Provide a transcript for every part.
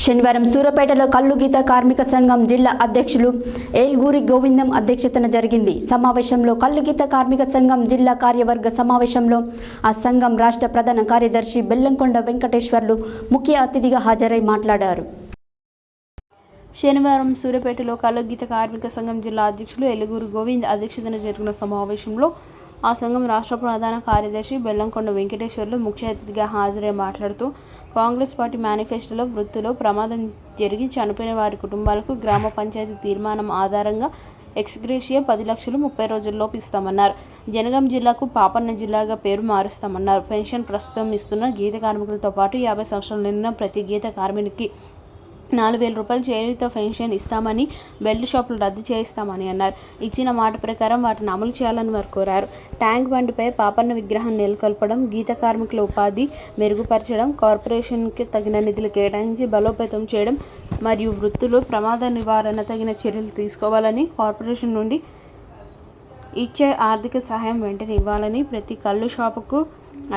శనివారం సూర్యాపేటలో కల్లు గీత కార్మిక సంఘం జిల్లా అధ్యక్షులు ఏల్గూరి గోవిందం అధ్యక్షతన జరిగింది. సమావేశంలో కల్లు గీత కార్మిక సంఘం జిల్లా కార్యవర్గ సమావేశంలో ఆ సంఘం రాష్ట్ర ప్రధాన కార్యదర్శి బెల్లంకొండ వెంకటేశ్వర్లు ముఖ్య అతిథిగా హాజరై మాట్లాడారు. శనివారం సూర్యాపేటలో కల్లు గీత కార్మిక సంఘం జిల్లా అధ్యక్షులు ఏల్గూరి గోవింద్ అధ్యక్షతన జరిగిన సమావేశంలో ఆ సంఘం రాష్ట్ర ప్రధాన కార్యదర్శి బెల్లంకొండ వెంకటేశ్వర్లు ముఖ్య అతిథిగా హాజరై మాట్లాడుతూ కాంగ్రెస్ పార్టీ మేనిఫెస్టోలో వృత్తిలో ప్రమాదం జరిగి చనిపోయిన వారి కుటుంబాలకు గ్రామ పంచాయతీ తీర్మానం ఆధారంగా ఎక్స్గ్రేషియా 10 లక్షలు 30 రోజుల్లోపు ఇస్తామన్నారు. జనగాం జిల్లాకు పాపన్న జిల్లాగా పేరు మారుస్తామన్నారు. పెన్షన్ ప్రస్తుతం ఇస్తున్న గీత కార్మికులతో పాటు 50 సంవత్సరాలు నిండిన ప్రతి గీత కార్మికునికి 4,000 రూపాయలు చేయూత పెన్షన్ ఇస్తామని, బెల్ట్ షాపులు రద్దు చేయిస్తామని అన్నారు. ఇచ్చిన మాట ప్రకారం వాటిని అమలు చేయాలని వారు కోరారు. ట్యాంక్ బండిపై పాపన్న విగ్రహం నెలకొల్పడం, గీత కార్మికుల ఉపాధి మెరుగుపరచడం, కార్పొరేషన్కి తగిన నిధులు కేటాయించి బలోపేతం చేయడం మరియు వృత్తులు ప్రమాద నివారణ తగిన చర్యలు తీసుకోవాలని, కార్పొరేషన్ నుండి ఇచ్చే ఆర్థిక సహాయం వెంటనే ఇవ్వాలని, ప్రతి కల్లు షాపుకు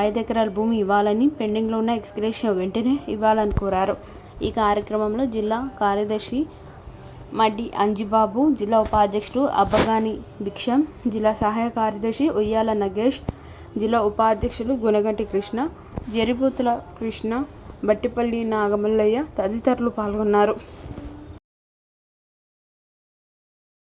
5 ఎకరాల భూమి ఇవ్వాలని, పెండింగ్లో ఉన్న ఎక్స్గ్రేషియా వెంటనే ఇవ్వాలని కోరారు. ఈ కార్యక్రమంలో జిల్లా కార్యదర్శి మడ్డి అంజిబాబు, జిల్లా ఉపాధ్యక్షుడు అబ్బగాని భిక్షం, జిల్లా సహాయ కార్యదర్శి ఉయ్యాల నగేష్, జిల్లా ఉపాధ్యక్షులు గుణగంటి కృష్ణ, జరిపోతుల కృష్ణ, బట్టిపల్లి నాగమల్లయ్య తదితరులు పాల్గొన్నారు.